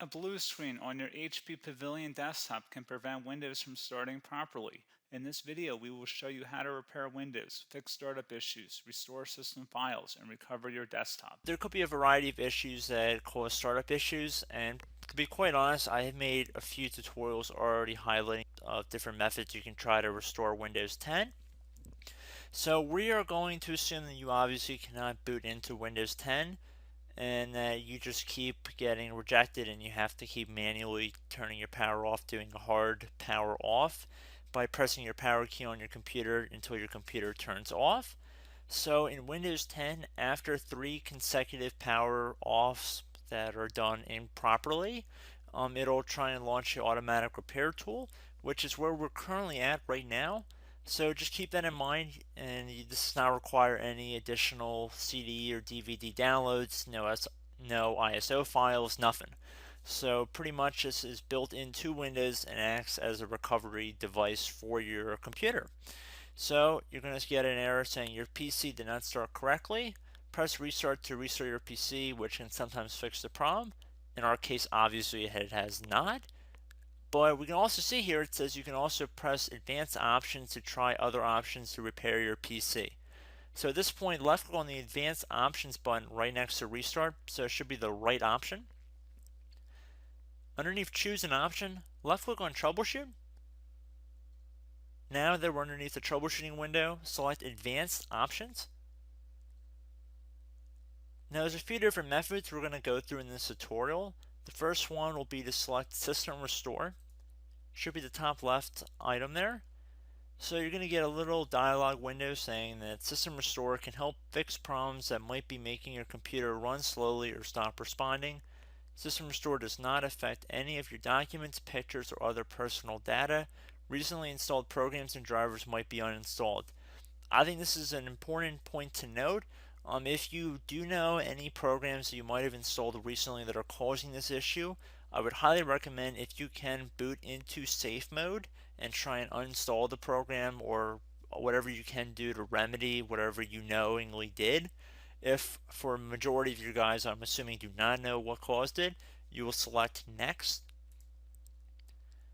A blue screen on your HP Pavilion Desktop can prevent Windows from starting properly. In this video, we will show you how to repair Windows, fix startup issues, restore system files, and recover your desktop. There could be a variety of issues that cause startup issues, and to be quite honest, I have made a few tutorials already highlighting different methods you can try to restore Windows 10. So we are going to assume that you obviously cannot boot into Windows 10 and that you just keep getting rejected and you have to keep manually turning your power off, doing a hard power off by pressing your power key on your computer until your computer turns off. So in Windows 10, after 3 consecutive power offs that are done improperly, it'll try and launch the automatic repair tool, which is where we're currently at right now. So just keep that in mind, and this does not require any additional CD or DVD downloads, no ISO files, nothing. So pretty much this is built into Windows and acts as a recovery device for your computer. So you're going to get an error saying your PC did not start correctly. Press restart to restart your PC, which can sometimes fix the problem. In our case, obviously it has not. But we can also see here it says you can also press advanced options to try other options to repair your PC. So at this point, left click on the advanced options button right next to restart, so it should be the right option. Underneath choose an option, left click on troubleshoot. Now that we're underneath the troubleshooting window, select advanced options. Now there's a few different methods we're going to go through in this tutorial. The first one will be to select system restore. Should be the top left item there. So you're going to get a little dialog window saying that System Restore can help fix problems that might be making your computer run slowly or stop responding. System Restore does not affect any of your documents, pictures, or other personal data. Recently installed programs and drivers might be uninstalled. I think this is an important point to note. If you do know any programs that you might have installed recently that are causing this issue, I would highly recommend if you can boot into safe mode and try and uninstall the program or whatever you can do to remedy whatever you knowingly did. If for a majority of you guys, I'm assuming do not know what caused it, you will select next.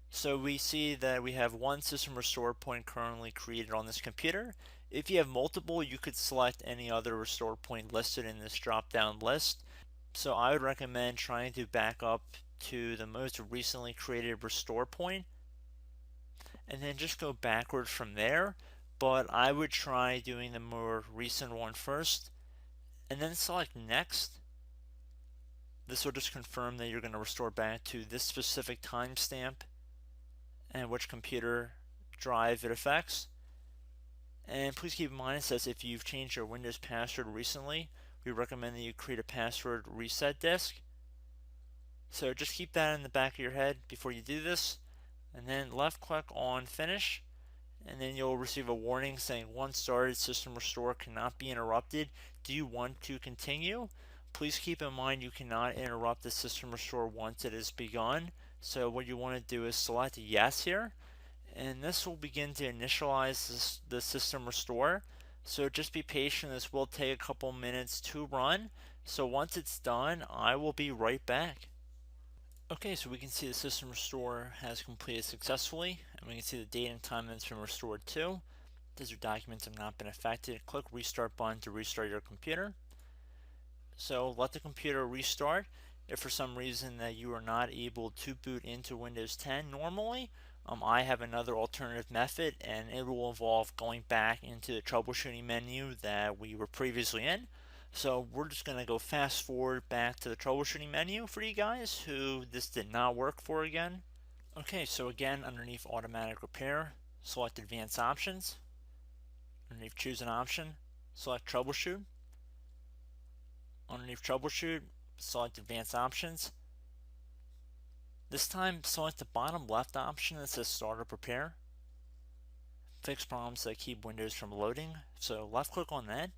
So we see that we have one system restore point currently created on this computer. If you have multiple, you could select any other restore point listed in this drop down list. So I would recommend trying to back up to the most recently created restore point and then just go backwards from there. But I would try doing the more recent one first and then select next. This will just confirm that you're going to restore back to this specific timestamp and which computer drive it affects. And please keep in mind it says if you've changed your Windows password recently, we recommend that you create a password reset disk. So just keep that in the back of your head before you do this, and then left click on finish, and then you'll receive a warning saying once started, system restore cannot be interrupted. Do you want to continue? Please keep in mind you cannot interrupt the system restore once it is begun. So what you want to do is select yes here, and this will begin to initialize the system restore. So just be patient, this will take a couple minutes to run. So once it's done, I will be right back. Okay, so we can see the system restore has completed successfully, and we can see the date and time that it's been restored to. These documents have not been affected. Click restart button to restart your computer. So let the computer restart. If for some reason that you are not able to boot into Windows 10 normally, I have another alternative method, and it will involve going back into the troubleshooting menu that we were previously in. So we're just going to go fast forward back to the troubleshooting menu for you guys who this did not work for again. Okay, so again, underneath automatic repair, select advanced options. Underneath choose an option, select troubleshoot. Underneath troubleshoot, select advanced options. This time, select the bottom left option that says startup repair. Fix problems that keep Windows from loading. So left click on that.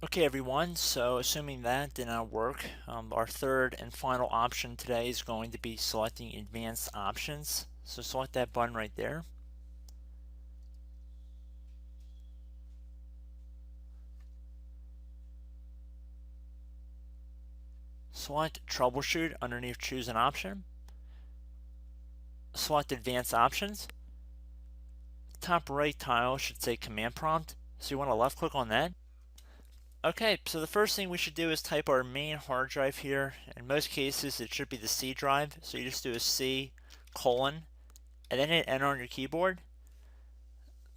Okay everyone, so assuming that did not work, our third and final option today is going to be selecting advanced options. So select that button right there. Select troubleshoot underneath choose an option. Select advanced options. Top right tile should say command prompt, so you want to left click on that. Okay, so the first thing we should do is type our main hard drive here. In most cases it should be the C drive, so you just do a C colon and then hit enter on your keyboard.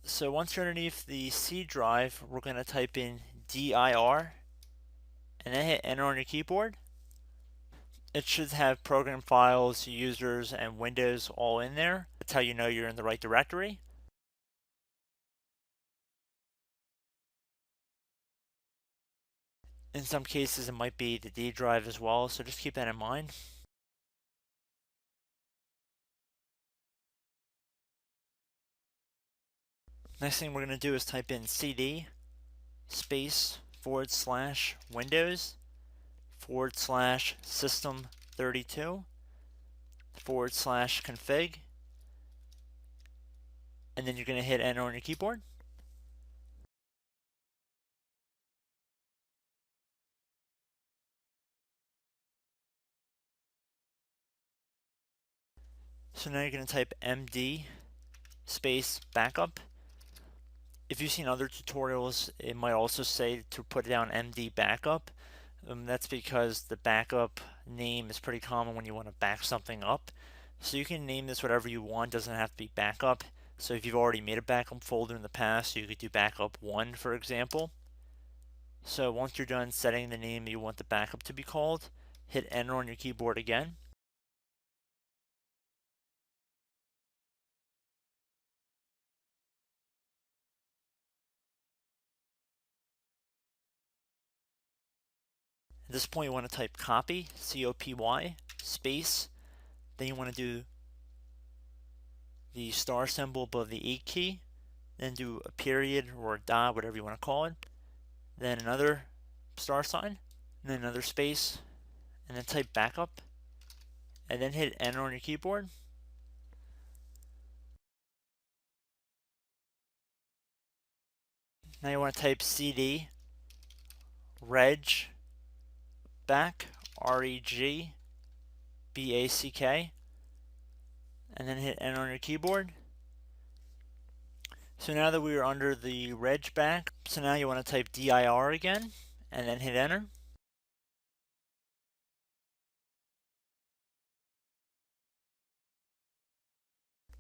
So once you're underneath the C drive, we're going to type in dir and then hit enter on your keyboard. It should have program files, users, and Windows all in there. That's how you know you're in the right directory. In some cases, it might be the D drive as well, so just keep that in mind. Next thing we're going to do is type in cd space / Windows / system 32 / config, and then you're going to hit enter on your keyboard. So now you're going to type md space backup. If you've seen other tutorials, it might also say to put down md backup. That's because the backup name is pretty common when you want to back something up. So you can name this whatever you want, doesn't have to be backup. So if you've already made a backup folder in the past, you could do backup 1, for example. So once you're done setting the name you want the backup to be called, hit enter on your keyboard again. At this point you want to type copy, C-O-P-Y, space, then you want to do the star symbol above the 8 key, then do a period or a dot, whatever you want to call it, then another star sign, and then another space, and then type backup, and then hit enter on your keyboard. Now you want to type cd reg back, R-E-G B-A-C-K, and then hit enter on your keyboard. So now that we are under the reg back, so now you want to type dir again, and then hit enter.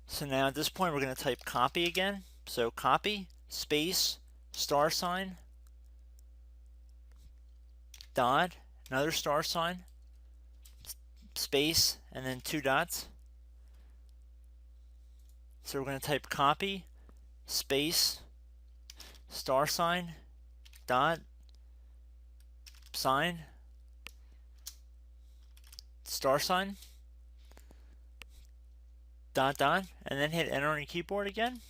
So now at this point we're going to type copy again. So copy, space, star sign, dot, another star sign, space, and then 2 dots. So we're going to type copy, space, star sign, dot, sign, star sign, dot, dot, and then hit enter on your keyboard again.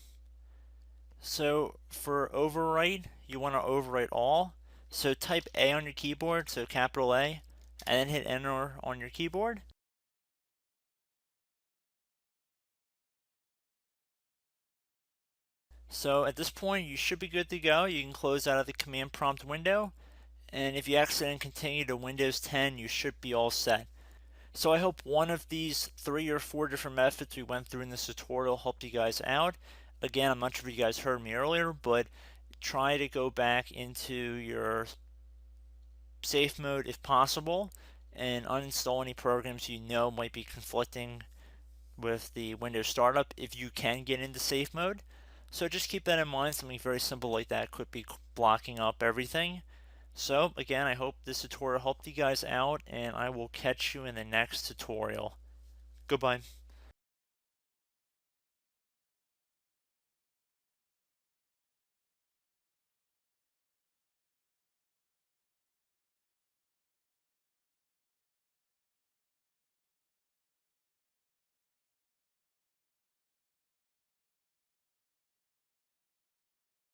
So for overwrite, you want to overwrite all. So type A on your keyboard, so capital A, and then hit enter on your keyboard. So at this point, you should be good to go. You can close out of the command prompt window. And if you accidentally continue to Windows 10, you should be all set. So I hope one of these 3 or 4 different methods we went through in this tutorial helped you guys out. Again, I'm not sure if you guys heard me earlier, but try to go back into your safe mode if possible and uninstall any programs you know might be conflicting with the Windows startup if you can get into safe mode. So just keep that in mind. Something very simple like that could be blocking up everything. So again, I hope this tutorial helped you guys out, and I will catch you in the next tutorial. Goodbye.